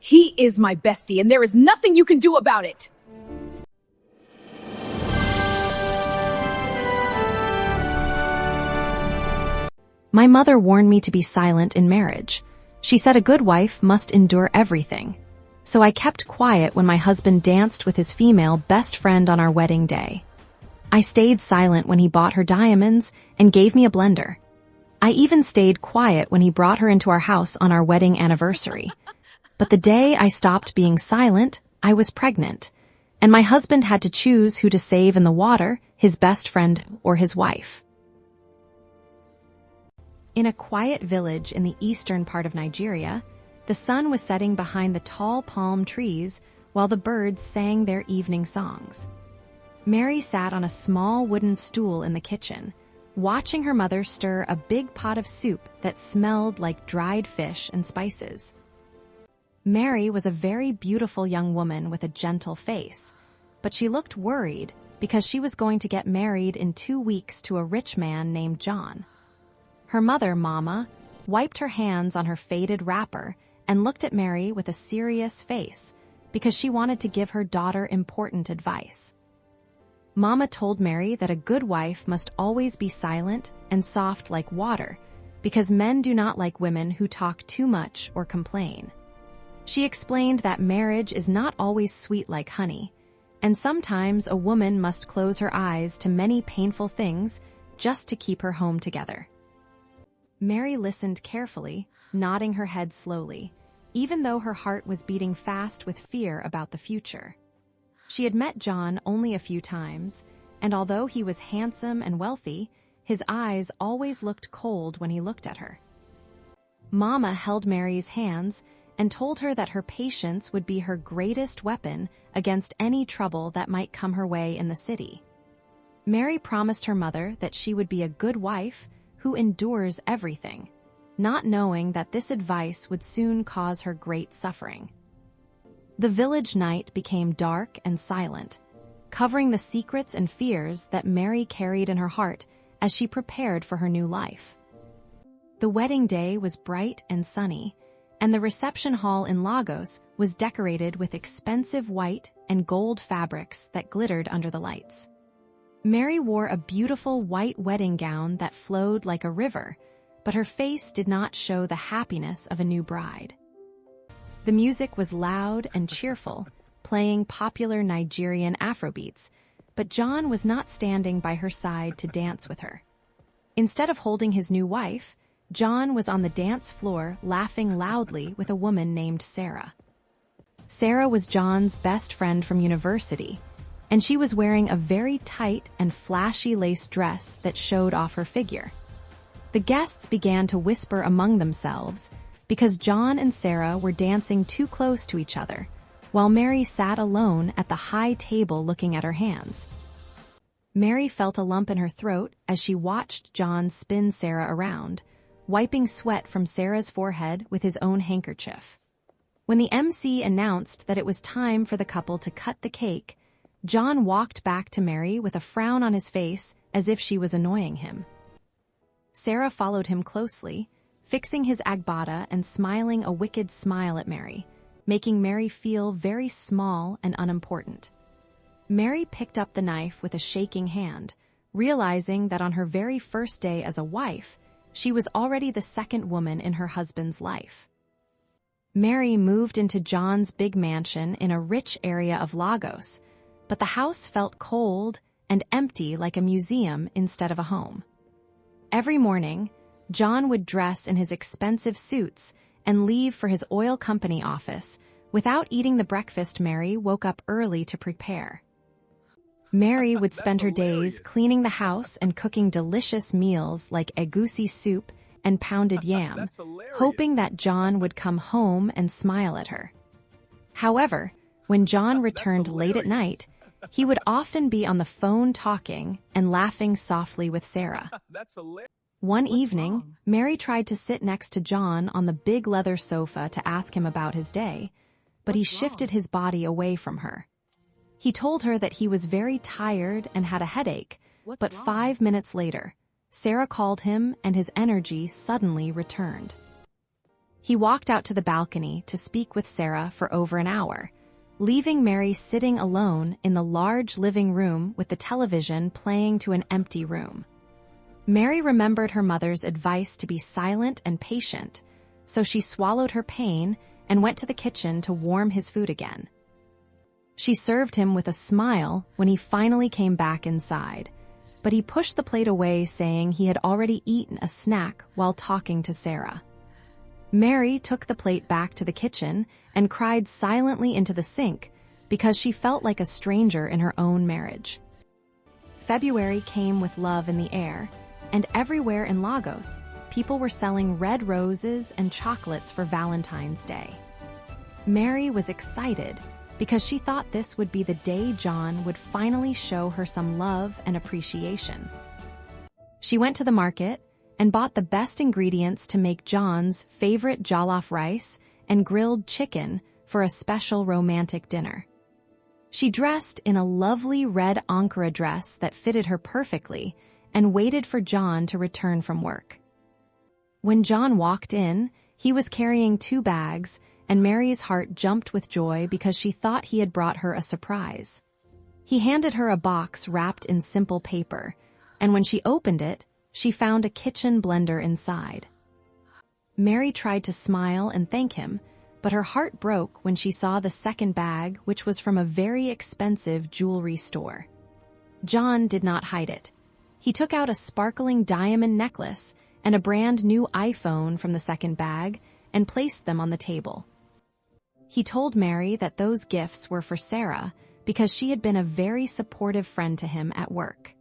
He is my bestie, and there is nothing you can do about it. My mother warned me to be silent in marriage. She said a good wife must endure everything. So I kept quiet when my husband danced with his female best friend on our wedding day. I stayed silent when he bought her diamonds and gave me a blender. I even stayed quiet when he brought her into our house on our wedding anniversary. But the day I stopped being silent, I was pregnant, and my husband had to choose who to save in the water, his best friend or his wife. In a quiet village in the eastern part of Nigeria, the sun was setting behind the tall palm trees while the birds sang their evening songs. Mary sat on a small wooden stool in the kitchen, watching her mother stir a big pot of soup that smelled like dried fish and spices. Mary was a very beautiful young woman with a gentle face, but she looked worried because she was going to get married in 2 weeks to a rich man named John. Her mother, Mama, wiped her hands on her faded wrapper and looked at Mary with a serious face because she wanted to give her daughter important advice. Mama told Mary that a good wife must always be silent and soft like water because men do not like women who talk too much or complain. She explained that marriage is not always sweet like honey, and sometimes a woman must close her eyes to many painful things just to keep her home together. Mary listened carefully, nodding her head slowly, even though her heart was beating fast with fear about the future. She had met John only a few times, and although he was handsome and wealthy, his eyes always looked cold when he looked at her. Mama held Mary's hands and told her that her patience would be her greatest weapon against any trouble that might come her way in the city. Mary promised her mother that she would be a good wife who endures everything, not knowing that this advice would soon cause her great suffering. The village night became dark and silent, covering the secrets and fears that Mary carried in her heart as she prepared for her new life. The wedding day was bright and sunny, and the reception hall in Lagos was decorated with expensive white and gold fabrics that glittered under the lights. Mary wore a beautiful white wedding gown that flowed like a river, but her face did not show the happiness of a new bride. The music was loud and cheerful, playing popular Nigerian Afrobeats, but John was not standing by her side to dance with her. Instead of holding his new wife, John was on the dance floor laughing loudly with a woman named Sarah. Sarah was John's best friend from university, and she was wearing a very tight and flashy lace dress that showed off her figure. The guests began to whisper among themselves because John and Sarah were dancing too close to each other, while Mary sat alone at the high table looking at her hands. Mary felt a lump in her throat as she watched John spin Sarah around, wiping sweat from Sarah's forehead with his own handkerchief. When the MC announced that it was time for the couple to cut the cake, John walked back to Mary with a frown on his face as if she was annoying him. Sarah followed him closely, fixing his agbada and smiling a wicked smile at Mary, making Mary feel very small and unimportant. Mary picked up the knife with a shaking hand, realizing that on her very first day as a wife, she was already the second woman in her husband's life. Mary moved into John's big mansion in a rich area of Lagos, but the house felt cold and empty like a museum instead of a home. Every morning, John would dress in his expensive suits and leave for his oil company office without eating the breakfast Mary woke up early to prepare. Mary would spend her days cleaning the house and cooking delicious meals like egusi soup and pounded yam, hoping that John would come home and smile at her. However, when John returned late at night, he would often be on the phone talking and laughing softly with Sarah. One evening, Mary tried to sit next to John on the big leather sofa to ask him about his day, but he shifted his body away from her. He told her that he was very tired and had a headache, but 5 minutes later, Sarah called him and his energy suddenly returned. He walked out to the balcony to speak with Sarah for over an hour, leaving Mary sitting alone in the large living room with the television playing to an empty room. Mary remembered her mother's advice to be silent and patient, so she swallowed her pain and went to the kitchen to warm his food again. She served him with a smile when he finally came back inside, but he pushed the plate away, saying he had already eaten a snack while talking to Sarah. Mary took the plate back to the kitchen and cried silently into the sink because she felt like a stranger in her own marriage. February came with love in the air, and everywhere in Lagos, people were selling red roses and chocolates for Valentine's Day. Mary was excited because she thought this would be the day John would finally show her some love and appreciation. She went to the market and bought the best ingredients to make John's favorite jollof rice and grilled chicken for a special romantic dinner. She dressed in a lovely red Ankara dress that fitted her perfectly and waited for John to return from work. When John walked in, he was carrying 2 bags, and Mary's heart jumped with joy because she thought he had brought her a surprise. He handed her a box wrapped in simple paper, and when she opened it, she found a kitchen blender inside. Mary tried to smile and thank him, but her heart broke when she saw the second bag, which was from a very expensive jewelry store. John did not hide it. He took out a sparkling diamond necklace and a brand new iPhone from the second bag and placed them on the table. He told Mary that those gifts were for Sarah because she had been a very supportive friend to him at work.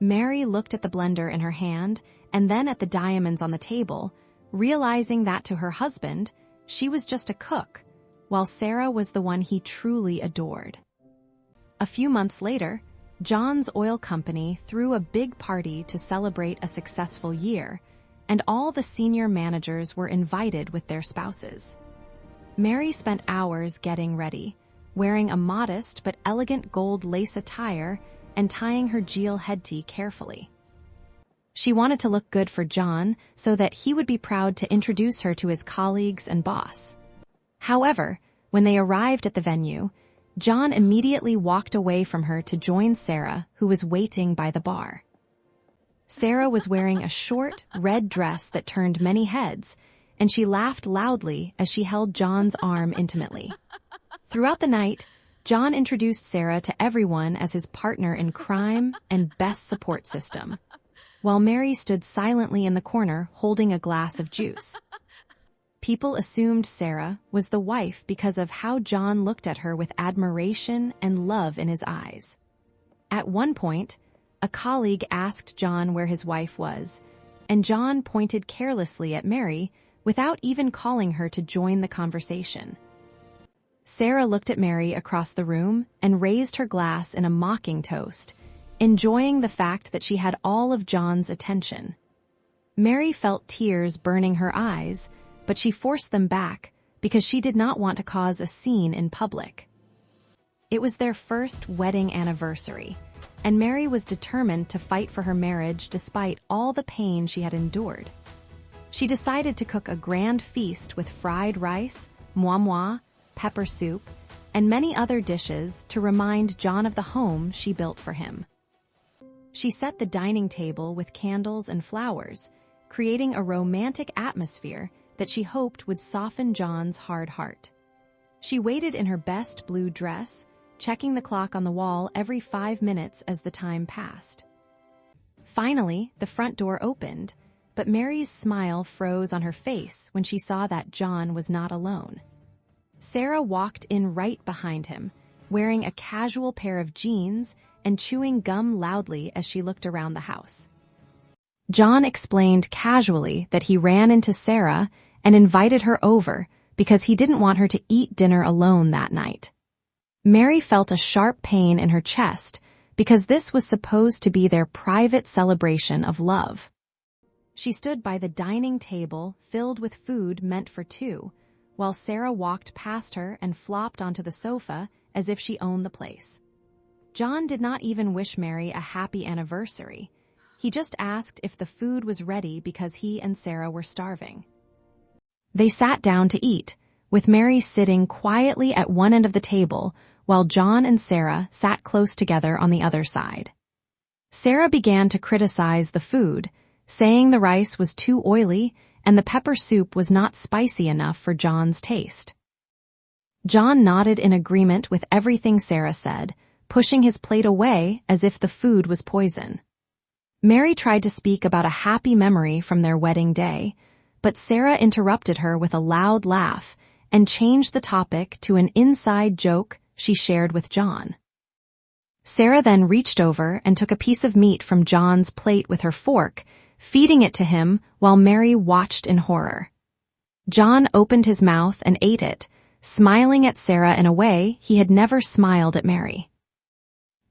Mary looked at the blender in her hand and then at the diamonds on the table, realizing that to her husband, she was just a cook, while Sarah was the one he truly adored. A few months later, John's oil company threw a big party to celebrate a successful year, and all the senior managers were invited with their spouses. Mary spent hours getting ready, wearing a modest but elegant gold lace attire and tying her Geel headtie carefully. She wanted to look good for John so that he would be proud to introduce her to his colleagues and boss. However, when they arrived at the venue, John immediately walked away from her to join Sarah, who was waiting by the bar. Sarah was wearing a short, red dress that turned many heads, and she laughed loudly as she held John's arm intimately. Throughout the night, John introduced Sarah to everyone as his partner in crime and best support system, while Mary stood silently in the corner holding a glass of juice. People assumed Sarah was the wife because of how John looked at her with admiration and love in his eyes. At one point, a colleague asked John where his wife was, and John pointed carelessly at Mary without even calling her to join the conversation. Sarah looked at Mary across the room and raised her glass in a mocking toast, enjoying the fact that she had all of John's attention. Mary felt tears burning her eyes, but she forced them back because she did not want to cause a scene in public. It was their first wedding anniversary, and Mary was determined to fight for her marriage despite all the pain she had endured. She decided to cook a grand feast with fried rice, moi, pepper soup, and many other dishes to remind John of the home she built for him. She set the dining table with candles and flowers, creating a romantic atmosphere that she hoped would soften John's hard heart. She waited in her best blue dress, checking the clock on the wall every 5 minutes as the time passed. Finally, the front door opened, but Mary's smile froze on her face when she saw that John was not alone. Sarah walked in right behind him, wearing a casual pair of jeans and chewing gum loudly as she looked around the house. John explained casually that he ran into Sarah and invited her over because he didn't want her to eat dinner alone that night. Mary felt a sharp pain in her chest because this was supposed to be their private celebration of love. She stood by the dining table filled with food meant for 2, while Sarah walked past her and flopped onto the sofa as if she owned the place. John did not even wish Mary a happy anniversary. He just asked if the food was ready because he and Sarah were starving. They sat down to eat, with Mary sitting quietly at one end of the table while John and Sarah sat close together on the other side. Sarah began to criticize the food, saying the rice was too oily and the pepper soup was not spicy enough for John's taste. John nodded in agreement with everything Sarah said, pushing his plate away as if the food was poison. Mary tried to speak about a happy memory from their wedding day, but Sarah interrupted her with a loud laugh and changed the topic to an inside joke she shared with John. Sarah then reached over and took a piece of meat from John's plate with her fork, feeding it to him while Mary watched in horror. John opened his mouth and ate it, smiling at Sarah in a way he had never smiled at Mary.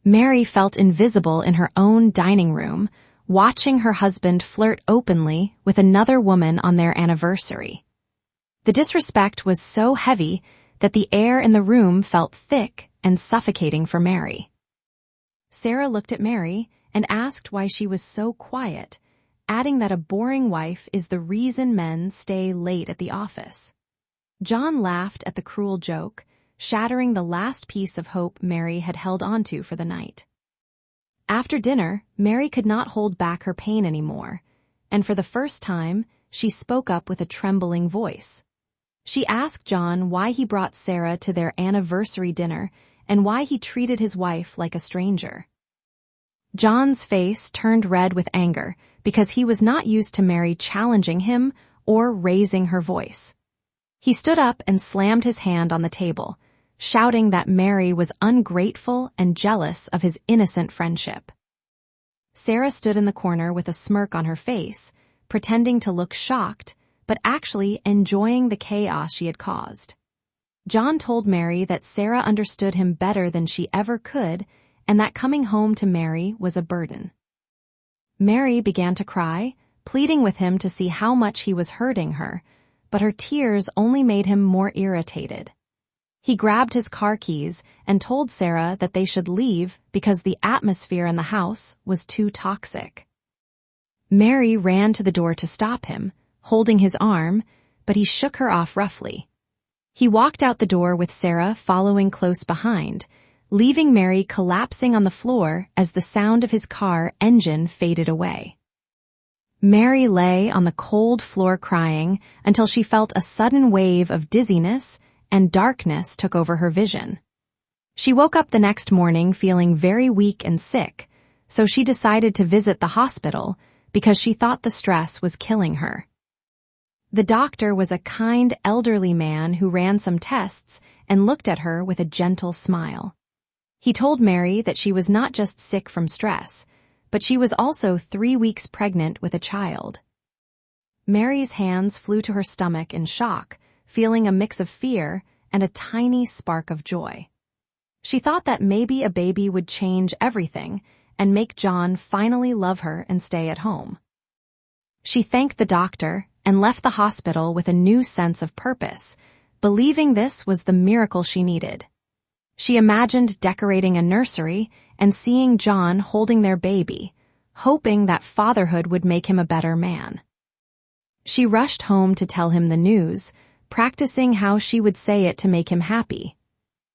Mary felt invisible in her own dining room, watching her husband flirt openly with another woman on their anniversary. The disrespect was so heavy that the air in the room felt thick and suffocating for Mary. Sarah looked at Mary and asked why she was so quiet, adding that a boring wife is the reason men stay late at the office. John laughed at the cruel joke, shattering the last piece of hope Mary had held onto for the night. After dinner, Mary could not hold back her pain anymore, and for the first time, she spoke up with a trembling voice. She asked John why he brought Sarah to their anniversary dinner and why he treated his wife like a stranger. John's face turned red with anger because he was not used to Mary challenging him or raising her voice. He stood up and slammed his hand on the table, shouting that Mary was ungrateful and jealous of his innocent friendship. Sarah stood in the corner with a smirk on her face, pretending to look shocked, but actually enjoying the chaos she had caused. John told Mary that Sarah understood him better than she ever could, and that coming home to Mary was a burden. Mary began to cry, pleading with him to see how much he was hurting her, but her tears only made him more irritated. He grabbed his car keys and told Sarah that they should leave because the atmosphere in the house was too toxic. Mary ran to the door to stop him, holding his arm, but he shook her off roughly. He walked out the door with Sarah following close behind, leaving Mary collapsing on the floor as the sound of his car engine faded away. Mary lay on the cold floor crying until she felt a sudden wave of dizziness and darkness took over her vision. She woke up the next morning feeling very weak and sick, so she decided to visit the hospital because she thought the stress was killing her. The doctor was a kind elderly man who ran some tests and looked at her with a gentle smile. He told Mary that she was not just sick from stress, but she was also 3 weeks pregnant with a child. Mary's hands flew to her stomach in shock, feeling a mix of fear and a tiny spark of joy. She thought that maybe a baby would change everything and make John finally love her and stay at home. She thanked the doctor and left the hospital with a new sense of purpose, believing this was the miracle she needed. She imagined decorating a nursery and seeing John holding their baby, hoping that fatherhood would make him a better man. She rushed home to tell him the news, practicing how she would say it to make him happy.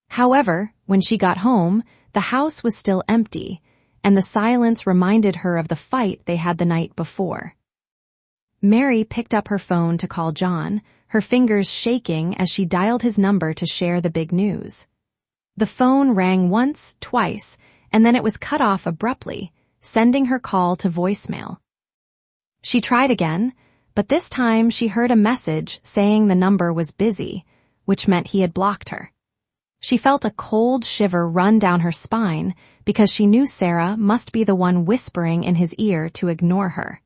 However, when she got home, the house was still empty, and the silence reminded her of the fight they had the night before. Mary picked up her phone to call John, her fingers shaking as she dialed his number to share the big news. The phone rang once, twice, and then it was cut off abruptly, sending her call to voicemail. She tried again, but this time she heard a message saying the number was busy, which meant he had blocked her. She felt a cold shiver run down her spine because she knew Sarah must be the one whispering in his ear to ignore her.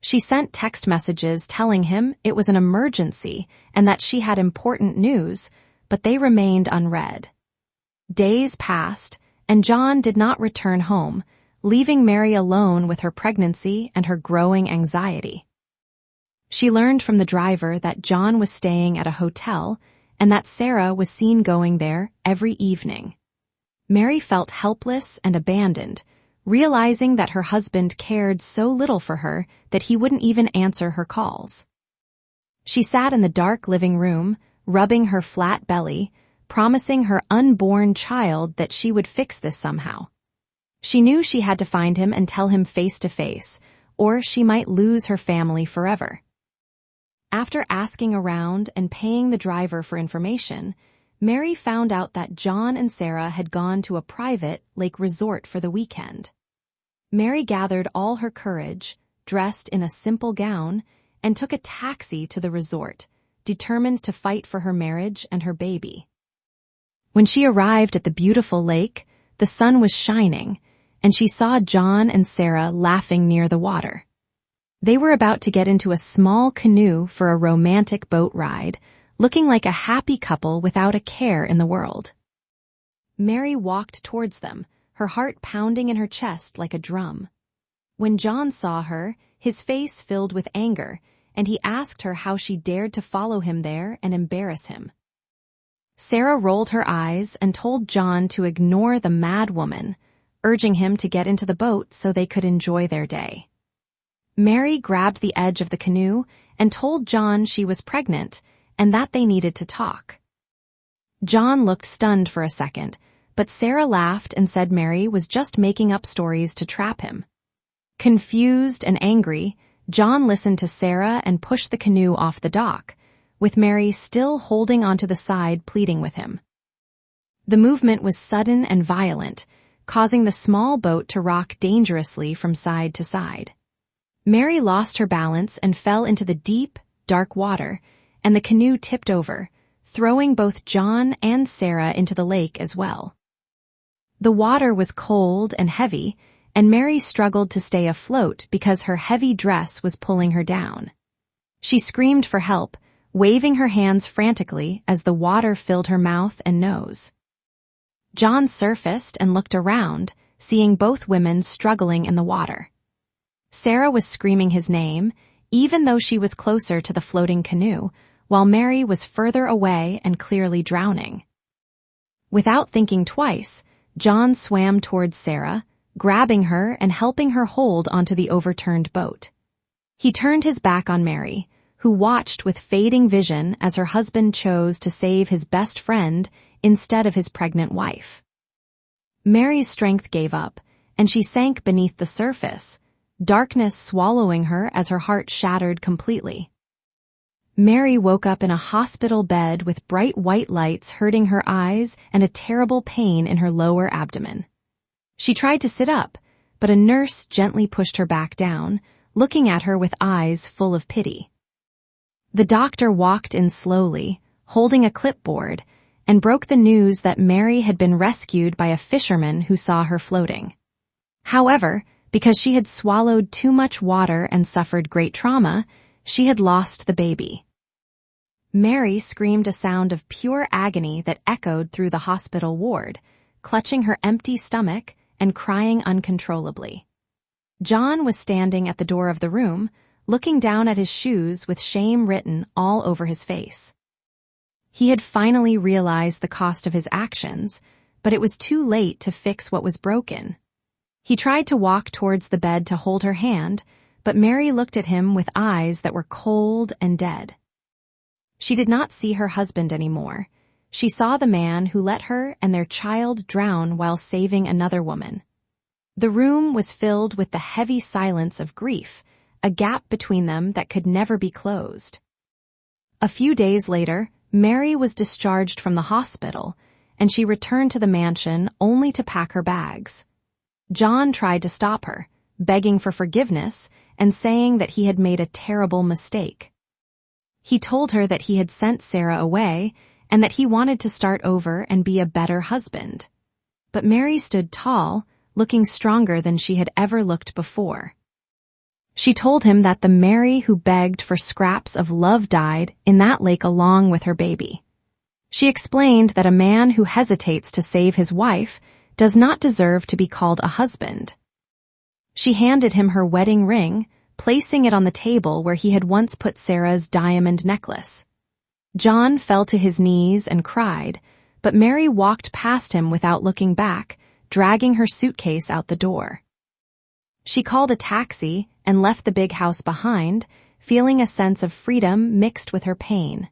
She sent text messages telling him it was an emergency and that she had important news, but they remained unread. Days passed, and John did not return home, leaving Mary alone with her pregnancy and her growing anxiety. She learned from the driver that John was staying at a hotel and that Sarah was seen going there every evening. Mary felt helpless and abandoned, realizing that her husband cared so little for her that he wouldn't even answer her calls. She sat in the dark living room, rubbing her flat belly, promising her unborn child that she would fix this somehow. She knew she had to find him and tell him face to face, or she might lose her family forever. After asking around and paying the driver for information, Mary found out that John and Sarah had gone to a private lake resort for the weekend. Mary gathered all her courage, dressed in a simple gown, and took a taxi to the resort, determined to fight for her marriage and her baby. When she arrived at the beautiful lake, the sun was shining, and she saw John and Sarah laughing near the water. They were about to get into a small canoe for a romantic boat ride, looking like a happy couple without a care in the world. Mary walked towards them, her heart pounding in her chest like a drum. When John saw her, his face filled with anger, and he asked her how she dared to follow him there and embarrass him. Sarah rolled her eyes and told John to ignore the mad woman, urging him to get into the boat so they could enjoy their day. Mary grabbed the edge of the canoe and told John she was pregnant and that they needed to talk. John looked stunned for a second, but Sarah laughed and said Mary was just making up stories to trap him. Confused and angry, John listened to Sarah and pushed the canoe off the dock, with Mary still holding onto the side pleading with him. The movement was sudden and violent, causing the small boat to rock dangerously from side to side. Mary lost her balance and fell into the deep, dark water, and the canoe tipped over, throwing both John and Sarah into the lake as well. The water was cold and heavy, and Mary struggled to stay afloat because her heavy dress was pulling her down. She screamed for help, waving her hands frantically as the water filled her mouth and nose. John surfaced and looked around, seeing both women struggling in the water. Sarah was screaming his name, even though she was closer to the floating canoe, while Mary was further away and clearly drowning. Without thinking twice, John swam towards Sarah, grabbing her and helping her hold onto the overturned boat. He turned his back on Mary, who watched with fading vision as her husband chose to save his best friend instead of his pregnant wife. Mary's strength gave up, and she sank beneath the surface, darkness swallowing her as her heart shattered completely. Mary woke up in a hospital bed with bright white lights hurting her eyes and a terrible pain in her lower abdomen. She tried to sit up, but a nurse gently pushed her back down, looking at her with eyes full of pity. The doctor walked in slowly, holding a clipboard, and broke the news that Mary had been rescued by a fisherman who saw her floating. However, because she had swallowed too much water and suffered great trauma, she had lost the baby. Mary screamed a sound of pure agony that echoed through the hospital ward, clutching her empty stomach and crying uncontrollably. John was standing at the door of the room, looking down at his shoes with shame written all over his face. He had finally realized the cost of his actions, but it was too late to fix what was broken. He tried to walk towards the bed to hold her hand, but Mary looked at him with eyes that were cold and dead. She did not see her husband anymore. She saw the man who let her and their child drown while saving another woman. The room was filled with the heavy silence of grief, a gap between them that could never be closed. A few days later, Mary was discharged from the hospital, and she returned to the mansion only to pack her bags. John tried to stop her, begging for forgiveness and saying that he had made a terrible mistake. He told her that he had sent Sarah away and that he wanted to start over and be a better husband. But Mary stood tall, looking stronger than she had ever looked before. She told him that the Mary who begged for scraps of love died in that lake along with her baby. She explained that a man who hesitates to save his wife does not deserve to be called a husband. She handed him her wedding ring, placing it on the table where he had once put Sarah's diamond necklace. John fell to his knees and cried, but Mary walked past him without looking back, dragging her suitcase out the door. She called a taxi and left the big house behind, feeling a sense of freedom mixed with her pain.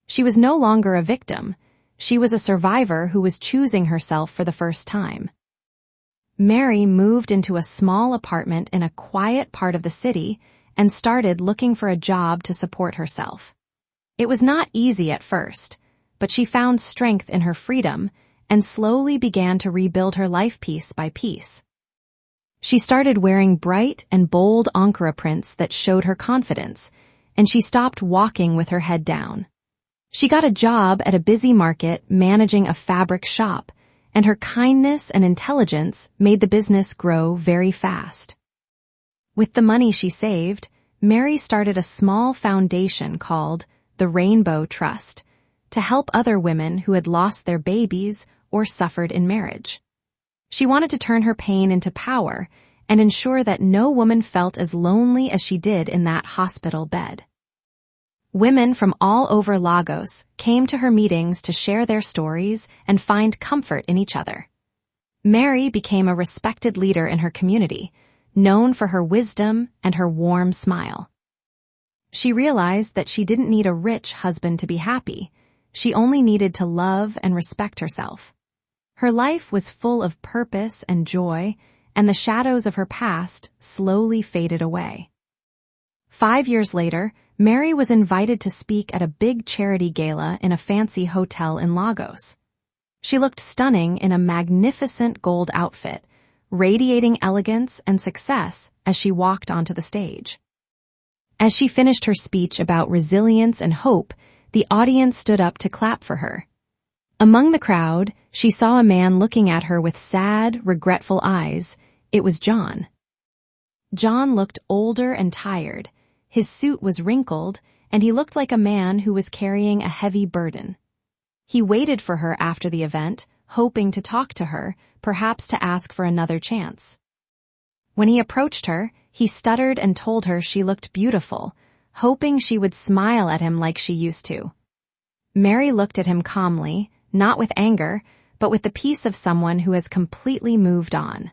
She was no longer a victim. She was a survivor who was choosing herself for the first time. Mary moved into a small apartment in a quiet part of the city and started looking for a job to support herself. It was not easy at first, but she found strength in her freedom and slowly began to rebuild her life piece by piece. She started wearing bright and bold Ankara prints that showed her confidence, and she stopped walking with her head down. She got a job at a busy market managing a fabric shop, and her kindness and intelligence made the business grow very fast. With the money she saved, Mary started a small foundation called the Rainbow Trust to help other women who had lost their babies or suffered in marriage. She wanted to turn her pain into power and ensure that no woman felt as lonely as she did in that hospital bed. Women from all over Lagos came to her meetings to share their stories and find comfort in each other. Mary became a respected leader in her community, known for her wisdom and her warm smile. She realized that she didn't need a rich husband to be happy. She only needed to love and respect herself. Her life was full of purpose and joy, and the shadows of her past slowly faded away. 5 years later, Mary was invited to speak at a big charity gala in a fancy hotel in Lagos. She looked stunning in a magnificent gold outfit, radiating elegance and success as she walked onto the stage. As she finished her speech about resilience and hope, the audience stood up to clap for her. Among the crowd, she saw a man looking at her with sad, regretful eyes. It was John. John looked older and tired. His suit was wrinkled, and he looked like a man who was carrying a heavy burden. He waited for her after the event, hoping to talk to her, perhaps to ask for another chance. When he approached her, he stuttered and told her she looked beautiful, hoping she would smile at him like she used to. Mary looked at him calmly, not with anger, but with the peace of someone who has completely moved on.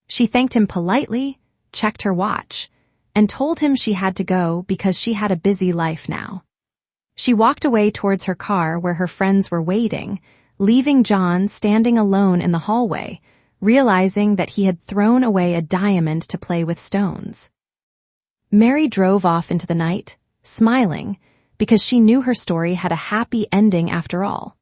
She thanked him politely, checked her watch, and told him she had to go because she had a busy life now. She walked away towards her car where her friends were waiting, leaving John standing alone in the hallway, realizing that he had thrown away a diamond to play with stones. Mary drove off into the night, smiling, because she knew her story had a happy ending after all.